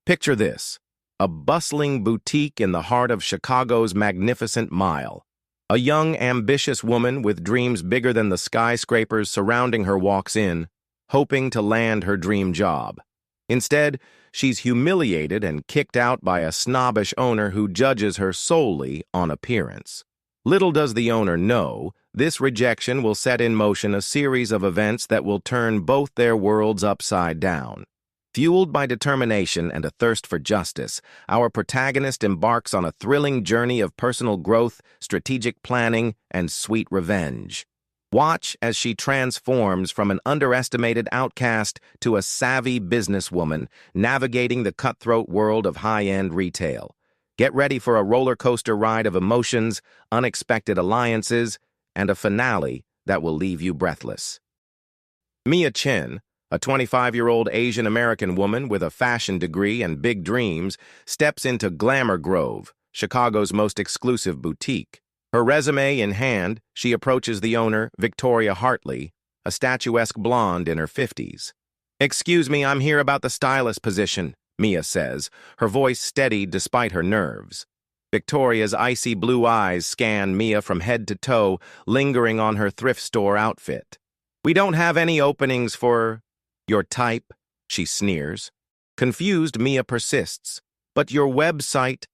Picture this, a bustling boutique in the heart of Chicago's magnificent Mile. A young, ambitious woman with dreams bigger than the skyscrapers surrounding her walks in, hoping to land her dream job. Instead, she's humiliated and kicked out by a snobbish owner who judges her solely on appearance. Little does the owner know, this rejection will set in motion a series of events that will turn both their worlds upside down. Fueled by determination and a thirst for justice, our protagonist embarks on a thrilling journey of personal growth, strategic planning, and sweet revenge. Watch as she transforms from an underestimated outcast to a savvy businesswoman, navigating the cutthroat world of high-end retail. Get ready for a roller coaster ride of emotions, unexpected alliances, and a finale that will leave you breathless. Mia Chen, a 25-year-old Asian-American woman with a fashion degree and big dreams, steps into Glamour Grove, Chicago's most exclusive boutique. Her resume in hand, she approaches the owner, Victoria Hartley, a statuesque blonde in her 50s. "Excuse me, I'm here about the stylist position," Mia says, her voice steady despite her nerves. Victoria's icy blue eyes scan Mia from head to toe, lingering on her thrift store outfit. "We don't have any openings for your type," she sneers. Confused, Mia persists. "But your website—"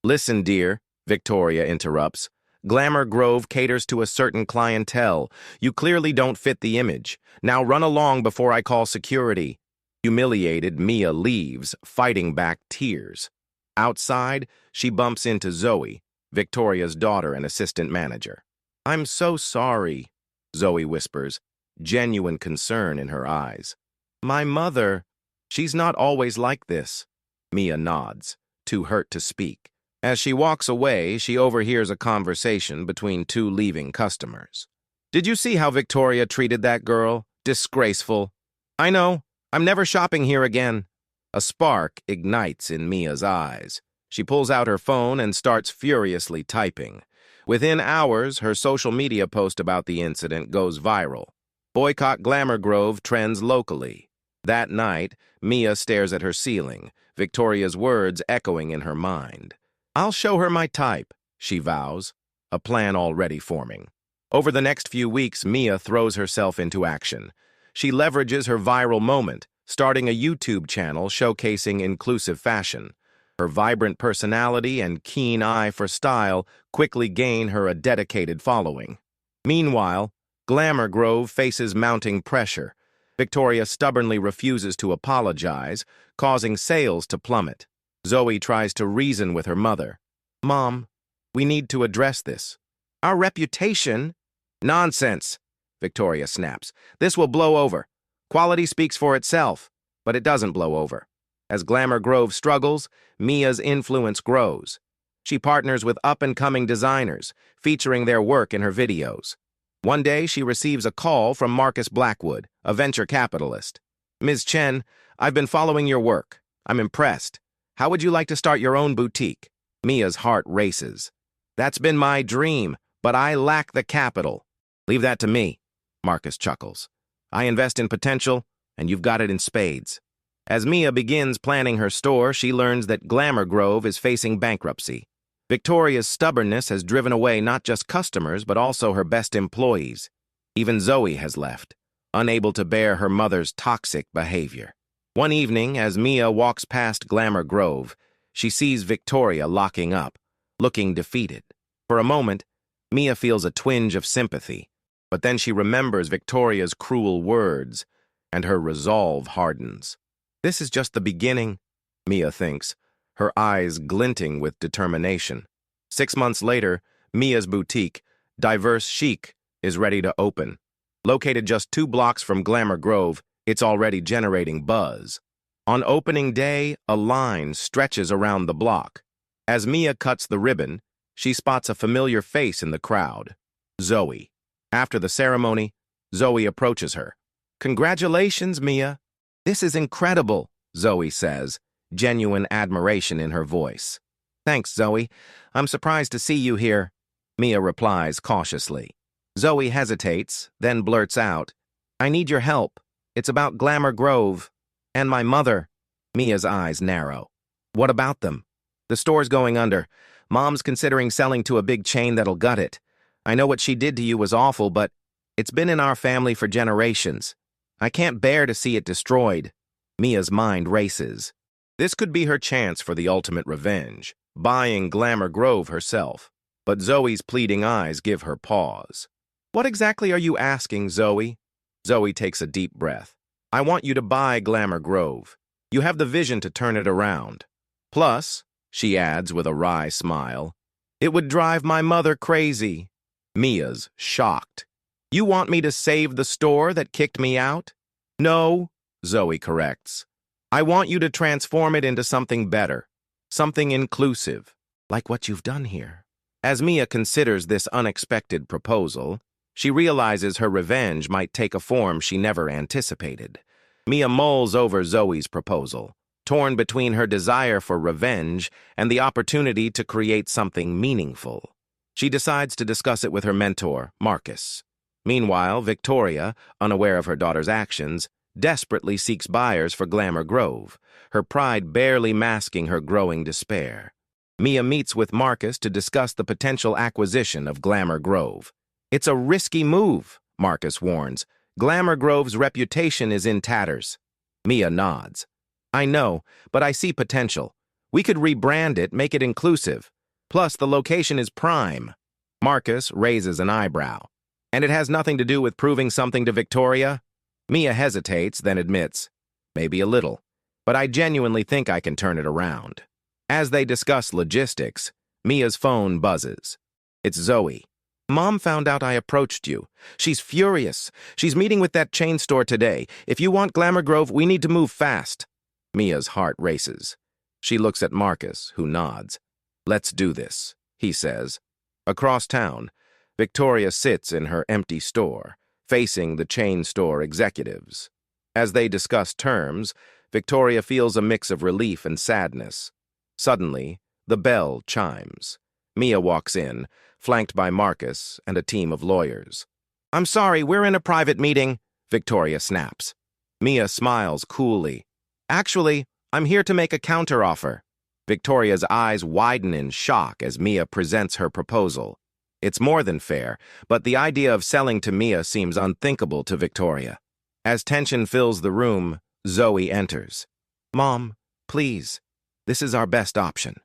"Listen, dear," Victoria interrupts. "Glamour Grove caters to a certain clientele. You clearly don't fit the image. Now run along before I call security." Humiliated, Mia leaves, fighting back tears. Outside, she bumps into Zoe, Victoria's daughter and assistant manager. "I'm so sorry," Zoe whispers, genuine concern in her eyes. "My mother, she's not always like this." Mia nods, too hurt to speak. As she walks away, she overhears a conversation between two leaving customers. "Did you see how Victoria treated that girl? Disgraceful." "I know. I'm never shopping here again." A spark ignites in Mia's eyes. She pulls out her phone and starts furiously typing. Within hours, her social media post about the incident goes viral. "Boycott Glamour Grove" trends locally. That night, Mia stares at her ceiling, Victoria's words echoing in her mind. "I'll show her my type," she vows, a plan already forming. Over the next few weeks, Mia throws herself into action. She leverages her viral moment, starting a YouTube channel showcasing inclusive fashion. Her vibrant personality and keen eye for style quickly gain her a dedicated following. Meanwhile, Glamour Grove faces mounting pressure. Victoria stubbornly refuses to apologize, causing sales to plummet. Zoe tries to reason with her mother. "Mom, we need to address this. Our reputation—" "Nonsense," Victoria snaps. "This will blow over. Quality speaks for itself, but it doesn't blow over." As Glamour Grove struggles, Mia's influence grows. She partners with up-and-coming designers, featuring their work in her videos. One day, she receives a call from Marcus Blackwood, a venture capitalist. "Ms. Chen, I've been following your work. I'm impressed. How would you like to start your own boutique?" Mia's heart races. "That's been my dream, but I lack the capital." "Leave that to me," Marcus chuckles. "I invest in potential, and you've got it in spades." As Mia begins planning her store, she learns that Glamour Grove is facing bankruptcy. Victoria's stubbornness has driven away not just customers, but also her best employees. Even Zoe has left, unable to bear her mother's toxic behavior. One evening, as Mia walks past Glamour Grove, she sees Victoria locking up, looking defeated. For a moment, Mia feels a twinge of sympathy, but then she remembers Victoria's cruel words, and her resolve hardens. This is just the beginning, Mia thinks, her eyes glinting with determination. 6 months later, Mia's boutique, Diverse Chic, is ready to open. Located just 2 blocks from Glamour Grove, it's already generating buzz. On opening day, a line stretches around the block. As Mia cuts the ribbon, she spots a familiar face in the crowd, Zoe. After the ceremony, Zoe approaches her. "Congratulations, Mia. This is incredible," Zoe says, genuine admiration in her voice. "Thanks, Zoe. I'm surprised to see you here," Mia replies cautiously. Zoe hesitates, then blurts out, "I need your help. It's about Glamour Grove and my mother." Mia's eyes narrow. What about them? The store's going under. Mom's considering selling to a big chain that'll gut it. I know what she did to you was awful, but it's been in our family for generations. I can't bear to see it destroyed. Mia's mind races. This could be her chance for the ultimate revenge, buying Glamour Grove herself. But Zoe's pleading eyes give her pause. What exactly are you asking, Zoe? Zoe takes a deep breath. I want you to buy Glamour Grove. You have the vision to turn it around. Plus, she adds with a wry smile, it would drive my mother crazy. Mia's shocked. You want me to save the store that kicked me out? No, Zoe corrects. I want you to transform it into something better, something inclusive, like what you've done here. As Mia considers this unexpected proposal, she realizes her revenge might take a form she never anticipated. Mia mulls over Zoe's proposal, torn between her desire for revenge and the opportunity to create something meaningful. She decides to discuss it with her mentor, Marcus. Meanwhile, Victoria, unaware of her daughter's actions, desperately seeks buyers for Glamour Grove, her pride barely masking her growing despair. Mia meets with Marcus to discuss the potential acquisition of Glamour Grove. It's a risky move, Marcus warns. Glamour Grove's reputation is in tatters. Mia nods. I know, but I see potential. We could rebrand it, make it inclusive. Plus, the location is prime. Marcus raises an eyebrow. And it has nothing to do with proving something to Victoria? Mia hesitates, then admits, maybe a little, but I genuinely think I can turn it around. As they discuss logistics, Mia's phone buzzes. It's Zoe. Mom found out I approached you. She's furious. She's meeting with that chain store today. If you want Glamour Grove, we need to move fast. Mia's heart races. She looks at Marcus, who nods. Let's do this, he says. Across town, Victoria sits in her empty store, facing the chain store executives. As they discuss terms, Victoria feels a mix of relief and sadness. Suddenly, the bell chimes. Mia walks in, flanked by Marcus and a team of lawyers. I'm sorry, we're in a private meeting, Victoria snaps. Mia smiles coolly. Actually, I'm here to make a counteroffer. Victoria's eyes widen in shock as Mia presents her proposal. It's more than fair, but the idea of selling to Mia seems unthinkable to Victoria. As tension fills the room, Zoe enters. Mom, please. This is our best option.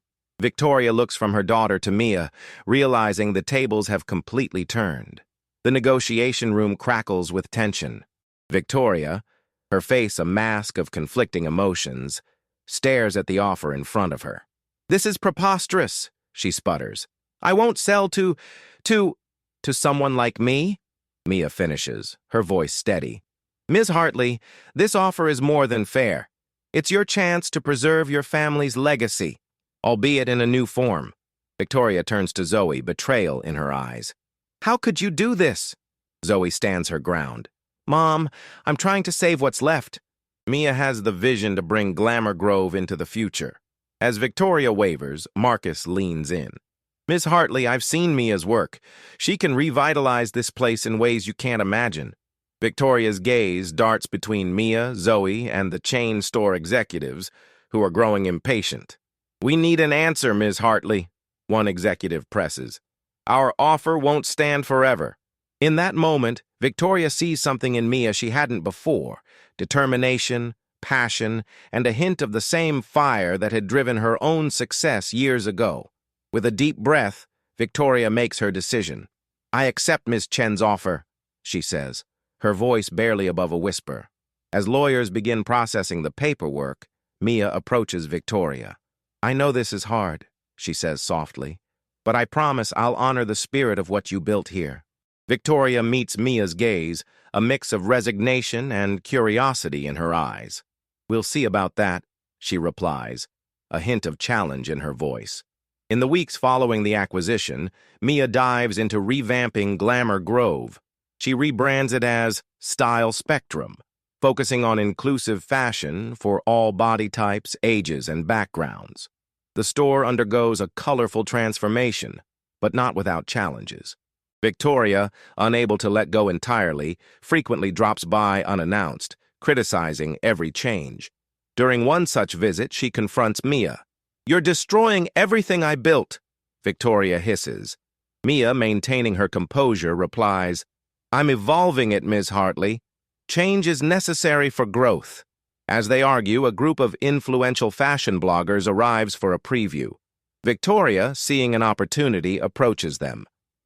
Victoria looks from her daughter to Mia, realizing the tables have completely turned. The negotiation room crackles with tension. Victoria, her face a mask of conflicting emotions, stares at the offer in front of her. This is preposterous, she sputters. I won't sell to someone like me? Mia finishes, her voice steady. Ms. Hartley, this offer is more than fair. It's your chance to preserve your family's legacy, albeit in a new form. Victoria turns to Zoe, betrayal in her eyes. How could you do this? Zoe stands her ground. Mom, I'm trying to save what's left. Mia has the vision to bring Glamour Grove into the future. As Victoria wavers, Marcus leans in. Ms. Hartley, I've seen Mia's work. She can revitalize this place in ways you can't imagine. Victoria's gaze darts between Mia, Zoe, and the chain store executives, who are growing impatient. We need an answer, Ms. Hartley, one executive presses. Our offer won't stand forever. In that moment, Victoria sees something in Mia she hadn't before, determination, passion, and a hint of the same fire that had driven her own success years ago. With a deep breath, Victoria makes her decision. I accept Ms. Chen's offer, she says, her voice barely above a whisper. As lawyers begin processing the paperwork, Mia approaches Victoria. I know this is hard, she says softly, but I promise I'll honor the spirit of what you built here. Victoria meets Mia's gaze, a mix of resignation and curiosity in her eyes. We'll see about that, she replies, a hint of challenge in her voice. In the weeks following the acquisition, Mia dives into revamping Glamour Grove. She rebrands it as Style Spectrum, focusing on inclusive fashion for all body types, ages, and backgrounds. The store undergoes a colorful transformation, but not without challenges. Victoria, unable to let go entirely, frequently drops by unannounced, criticizing every change. During one such visit, she confronts Mia. You're destroying everything I built, Victoria hisses. Mia, maintaining her composure, replies, I'm evolving it, Ms. Hartley. Change is necessary for growth. As they argue, a group of influential fashion bloggers arrives for a preview. Victoria, seeing an opportunity, approaches them.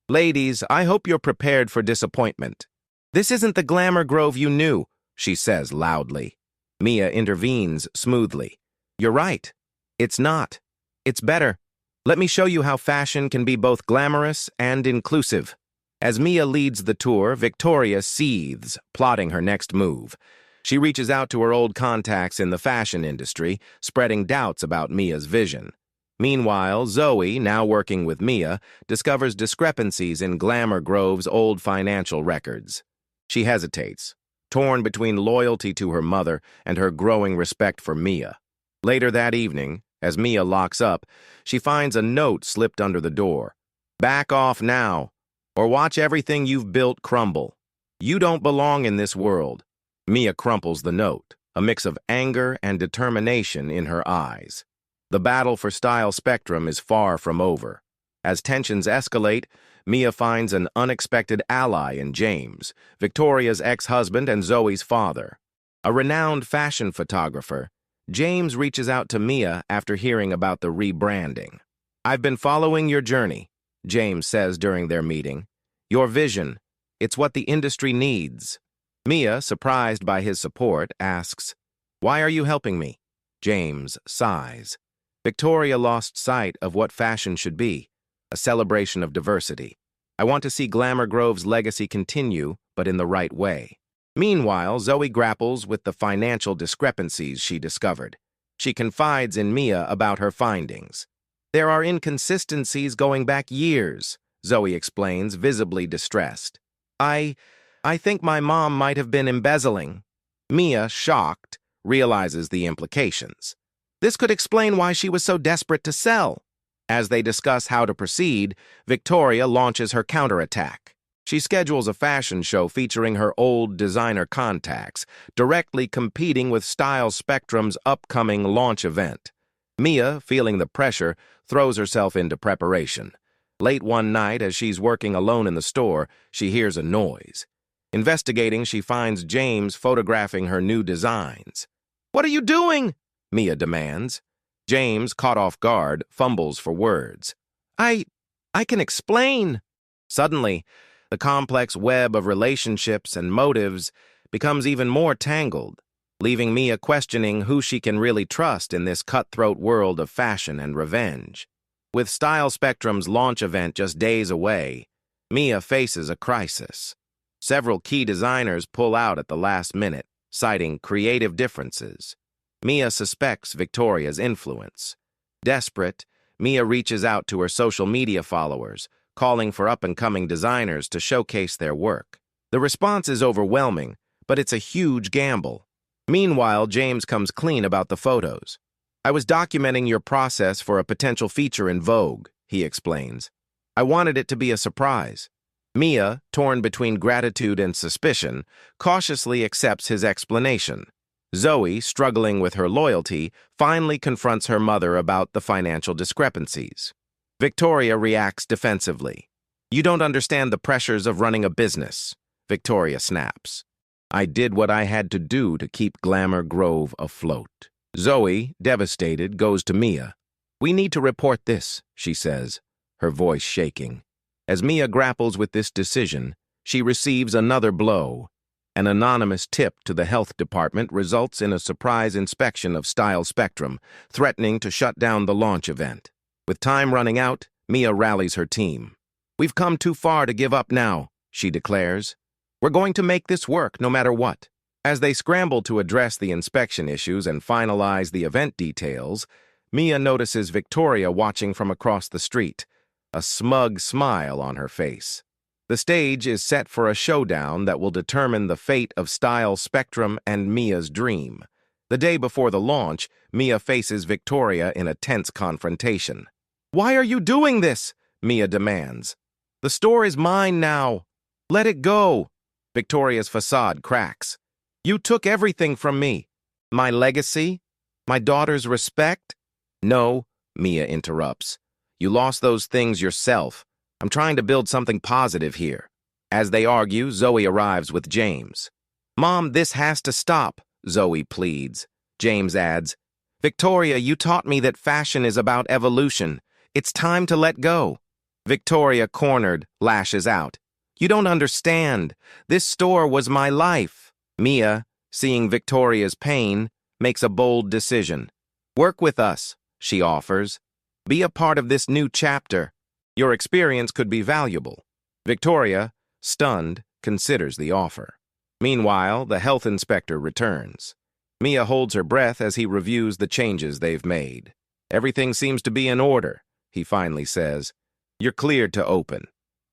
Ladies, I hope you're prepared for disappointment. This isn't the glamour grove you knew, she says loudly. Mia intervenes smoothly. You're right. It's not. It's better. Let me show you how fashion can be both glamorous and inclusive. As Mia leads the tour, Victoria seethes, plotting her next move. She reaches out to her old contacts in the fashion industry, spreading doubts about Mia's vision. Meanwhile, Zoe, now working with Mia, discovers discrepancies in Glamour Grove's old financial records. She hesitates, torn between loyalty to her mother and her growing respect for Mia. Later that evening, as Mia locks up, she finds a note slipped under the door. Back off now, or watch everything you've built crumble. You don't belong in this world. Mia crumples the note, a mix of anger and determination in her eyes. The battle for style spectrum is far from over. As tensions escalate, Mia finds an unexpected ally in James, Victoria's ex-husband and Zoe's father. A renowned fashion photographer, James reaches out to Mia after hearing about the rebranding. I've been following your journey, James says during their meeting. Your vision, it's what the industry needs. Mia, surprised by his support, asks, Why are you helping me? James sighs. Victoria lost sight of what fashion should be, a celebration of diversity. I want to see Glamour Grove's legacy continue, but in the right way. Meanwhile, Zoe grapples with the financial discrepancies she discovered. She confides in Mia about her findings. There are inconsistencies going back years, Zoe explains, visibly distressed. I think my mom might have been embezzling. Mia, shocked, realizes the implications. This could explain why she was so desperate to sell. As they discuss how to proceed, Victoria launches her counterattack. She schedules a fashion show featuring her old designer contacts, directly competing with Style Spectrum's upcoming launch event. Mia, feeling the pressure, throws herself into preparation. Late one night, as she's working alone in the store, she hears a noise. Investigating, she finds James photographing her new designs. What are you doing? Mia demands. James, caught off guard, fumbles for words. I can explain. Suddenly, the complex web of relationships and motives becomes even more tangled, leaving Mia questioning who she can really trust in this cutthroat world of fashion and revenge. With Style Spectrum's launch event just days away, Mia faces a crisis. Several key designers pull out at the last minute, citing creative differences. Mia suspects Victoria's influence. Desperate, Mia reaches out to her social media followers, calling for up-and-coming designers to showcase their work. The response is overwhelming, but it's a huge gamble. Meanwhile, James comes clean about the photos. I was documenting your process for a potential feature in Vogue, he explains. I wanted it to be a surprise. Mia, torn between gratitude and suspicion, cautiously accepts his explanation. Zoe, struggling with her loyalty, finally confronts her mother about the financial discrepancies. Victoria reacts defensively. You don't understand the pressures of running a business, Victoria snaps. I did what I had to do to keep Glamour Grove afloat. Zoe, devastated, goes to Mia. We need to report this, she says, her voice shaking. As Mia grapples with this decision, she receives another blow. An anonymous tip to the health department results in a surprise inspection of Style Spectrum, threatening to shut down the launch event. With time running out, Mia rallies her team. We've come too far to give up now, she declares. We're going to make this work no matter what. As they scramble to address the inspection issues and finalize the event details, Mia notices Victoria watching from across the street, a smug smile on her face. The stage is set for a showdown that will determine the fate of Style Spectrum and Mia's dream. The day before the launch, Mia faces Victoria in a tense confrontation. Why are you doing this? Mia demands. The store is mine now. Let it go. Victoria's facade cracks. You took everything from me. My legacy? My daughter's respect? No, Mia interrupts. You lost those things yourself. I'm trying to build something positive here. As they argue, Zoe arrives with James. Mom, this has to stop, Zoe pleads. James adds, Victoria, you taught me that fashion is about evolution. It's time to let go. Victoria, cornered, lashes out. You don't understand. This store was my life. Mia, seeing Victoria's pain, makes a bold decision. Work with us, she offers. Be a part of this new chapter. Your experience could be valuable. Victoria, stunned, considers the offer. Meanwhile, the health inspector returns. Mia holds her breath as he reviews the changes they've made. Everything seems to be in order, he finally says. You're cleared to open.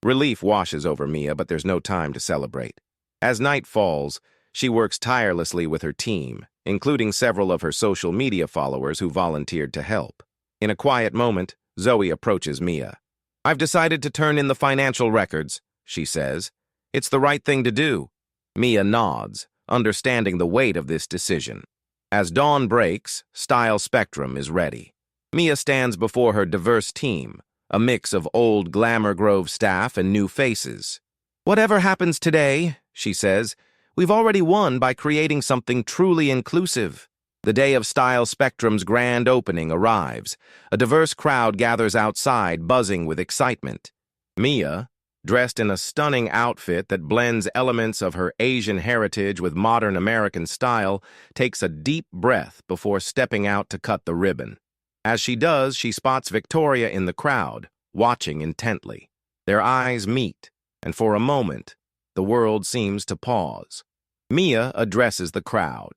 Relief washes over Mia, but there's no time to celebrate. As night falls, she works tirelessly with her team, including several of her social media followers who volunteered to help. In a quiet moment, Zoe approaches Mia. I've decided to turn in the financial records, she says. It's the right thing to do. Mia nods, understanding the weight of this decision. As dawn breaks, Style Spectrum is ready. Mia stands before her diverse team, a mix of old Glamour Grove staff and new faces. Whatever happens today, she says, we've already won by creating something truly inclusive. The day of Style Spectrum's grand opening arrives. A diverse crowd gathers outside, buzzing with excitement. Mia, dressed in a stunning outfit that blends elements of her Asian heritage with modern American style, takes a deep breath before stepping out to cut the ribbon. As she does, she spots Victoria in the crowd, watching intently. Their eyes meet, and for a moment, the world seems to pause. Mia addresses the crowd.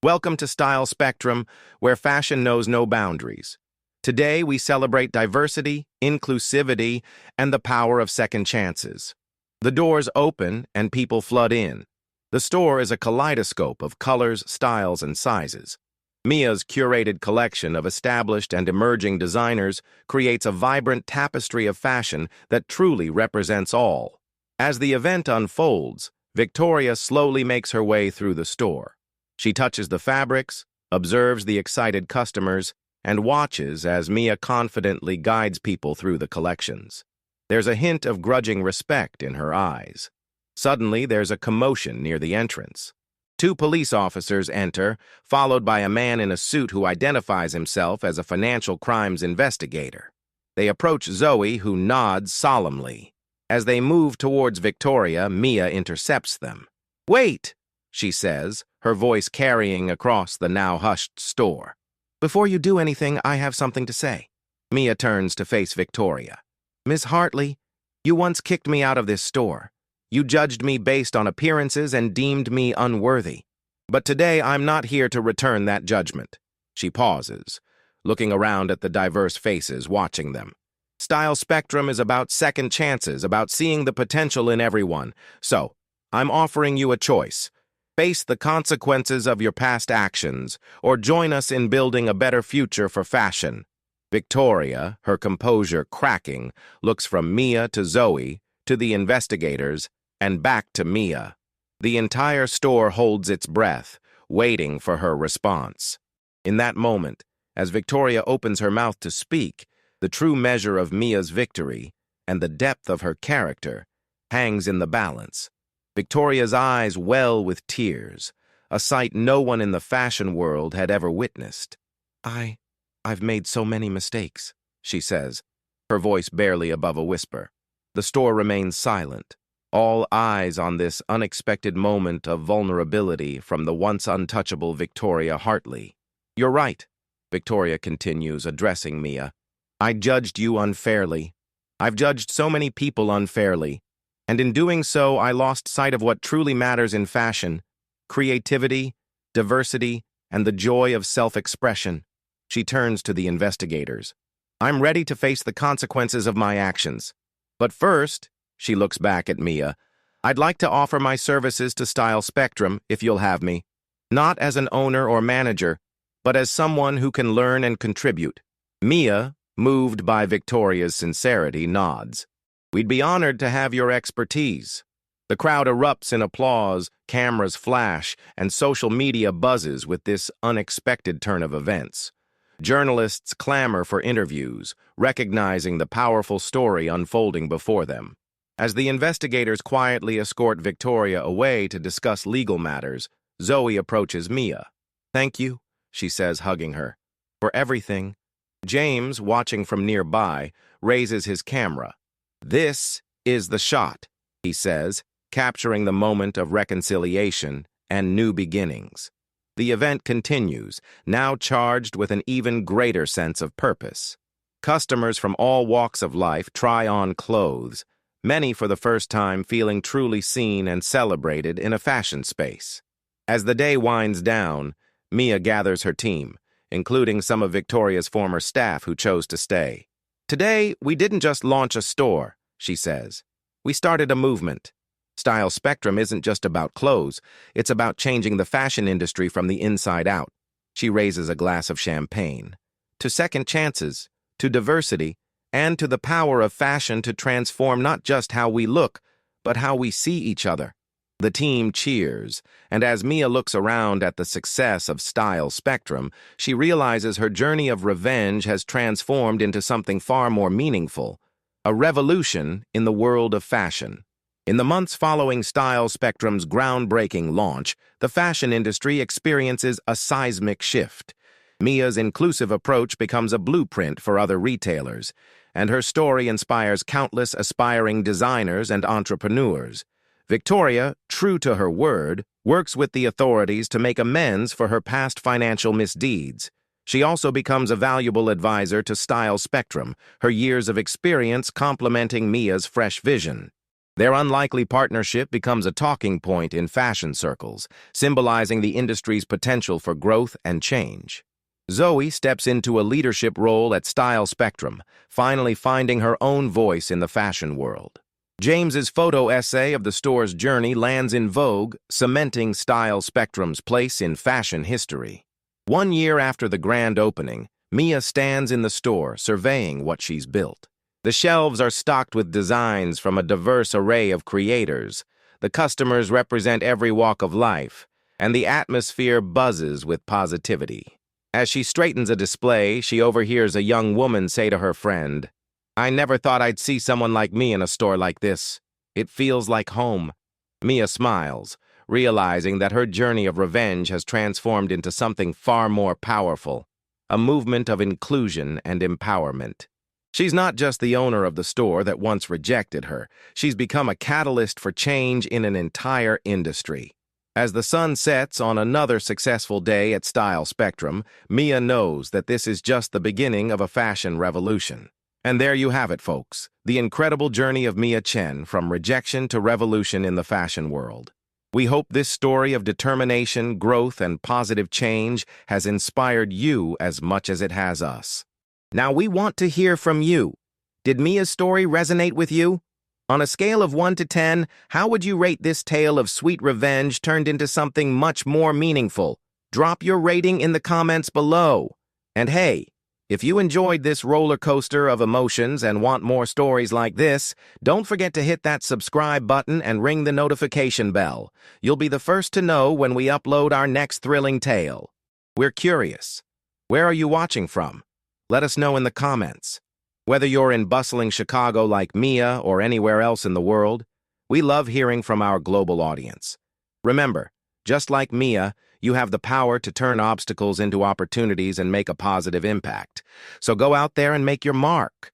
Welcome to Style Spectrum, where fashion knows no boundaries. Today, we celebrate diversity, inclusivity, and the power of second chances. The doors open and people flood in. The store is a kaleidoscope of colors, styles, and sizes. Mia's curated collection of established and emerging designers creates a vibrant tapestry of fashion that truly represents all. As the event unfolds, Victoria slowly makes her way through the store. She touches the fabrics, observes the excited customers, and watches as Mia confidently guides people through the collections. There's a hint of grudging respect in her eyes. Suddenly, there's a commotion near the entrance. 2 police officers enter, followed by a man in a suit who identifies himself as a financial crimes investigator. They approach Zoe, who nods solemnly. As they move towards Victoria, Mia intercepts them. Wait, she says, her voice carrying across the now hushed store. Before you do anything, I have something to say. Mia turns to face Victoria. Miss Hartley, you once kicked me out of this store. You judged me based on appearances and deemed me unworthy. But today I'm not here to return that judgment. She pauses, looking around at the diverse faces watching them. Style Spectrum is about second chances, about seeing the potential in everyone. So, I'm offering you a choice. Face the consequences of your past actions, or join us in building a better future for fashion. Victoria, her composure cracking, looks from Mia to Zoe, to the investigators, and back to Mia. The entire store holds its breath, waiting for her response. In that moment, as Victoria opens her mouth to speak, the true measure of Mia's victory, and the depth of her character, hangs in the balance. Victoria's eyes well with tears, a sight no one in the fashion world had ever witnessed. I've made so many mistakes, she says, her voice barely above a whisper. The store remains silent, all eyes on this unexpected moment of vulnerability from the once untouchable Victoria Hartley. You're right, Victoria continues, addressing Mia. I judged you unfairly. I've judged so many people unfairly, and in doing so, I lost sight of what truly matters in fashion: creativity, diversity, and the joy of self-expression. She turns to the investigators. I'm ready to face the consequences of my actions. But first, she looks back at Mia, I'd like to offer my services to Style Spectrum, if you'll have me. Not as an owner or manager, but as someone who can learn and contribute. Mia, moved by Victoria's sincerity, nods. We'd be honored to have your expertise. The crowd erupts in applause, cameras flash, and social media buzzes with this unexpected turn of events. Journalists clamor for interviews, recognizing the powerful story unfolding before them. As the investigators quietly escort Victoria away to discuss legal matters, Zoe approaches Mia. "Thank you," she says, hugging her, "for everything." James, watching from nearby, raises his camera. "This is the shot," he says, capturing the moment of reconciliation and new beginnings. The event continues, now charged with an even greater sense of purpose. Customers from all walks of life try on clothes, many for the first time feeling truly seen and celebrated in a fashion space. As the day winds down, Mia gathers her team, including some of Victoria's former staff who chose to stay. "Today, we didn't just launch a store," she says. "We started a movement. Style Spectrum isn't just about clothes, it's about changing the fashion industry from the inside out." She raises a glass of champagne. "To second chances, to diversity, and to the power of fashion to transform not just how we look, but how we see each other." The team cheers, and as Mia looks around at the success of Style Spectrum, she realizes her journey of revenge has transformed into something far more meaningful, a revolution in the world of fashion. In the months following Style Spectrum's groundbreaking launch, the fashion industry experiences a seismic shift. Mia's inclusive approach becomes a blueprint for other retailers, and her story inspires countless aspiring designers and entrepreneurs. Victoria, true to her word, works with the authorities to make amends for her past financial misdeeds. She also becomes a valuable advisor to Style Spectrum, her years of experience complementing Mia's fresh vision. Their unlikely partnership becomes a talking point in fashion circles, symbolizing the industry's potential for growth and change. Zoe steps into a leadership role at Style Spectrum, finally finding her own voice in the fashion world. James's photo essay of the store's journey lands in Vogue, cementing Style Spectrum's place in fashion history. 1 year after the grand opening, Mia stands in the store, surveying what she's built. The shelves are stocked with designs from a diverse array of creators. The customers represent every walk of life, and the atmosphere buzzes with positivity. As she straightens a display, she overhears a young woman say to her friend, "I never thought I'd see someone like me in a store like this. It feels like home." Mia smiles, realizing that her journey of revenge has transformed into something far more powerful, a movement of inclusion and empowerment. She's not just the owner of the store that once rejected her, she's become a catalyst for change in an entire industry. As the sun sets on another successful day at Style Spectrum, Mia knows that this is just the beginning of a fashion revolution. And there you have it, folks, the incredible journey of Mia Chen from rejection to revolution in the fashion world. We hope this story of determination, growth, and positive change has inspired you as much as it has us. Now we want to hear from you. Did Mia's story resonate with you? On a scale of 1 to 10, how would you rate this tale of sweet revenge turned into something much more meaningful? Drop your rating in the comments below. And hey, if you enjoyed this roller coaster of emotions and want more stories like this, don't forget to hit that subscribe button and ring the notification bell. You'll be the first to know when we upload our next thrilling tale. We're curious. Where are you watching from? Let us know in the comments. Whether you're in bustling Chicago like Mia or anywhere else in the world, we love hearing from our global audience. Remember, just like Mia, you have the power to turn obstacles into opportunities and make a positive impact. So go out there and make your mark.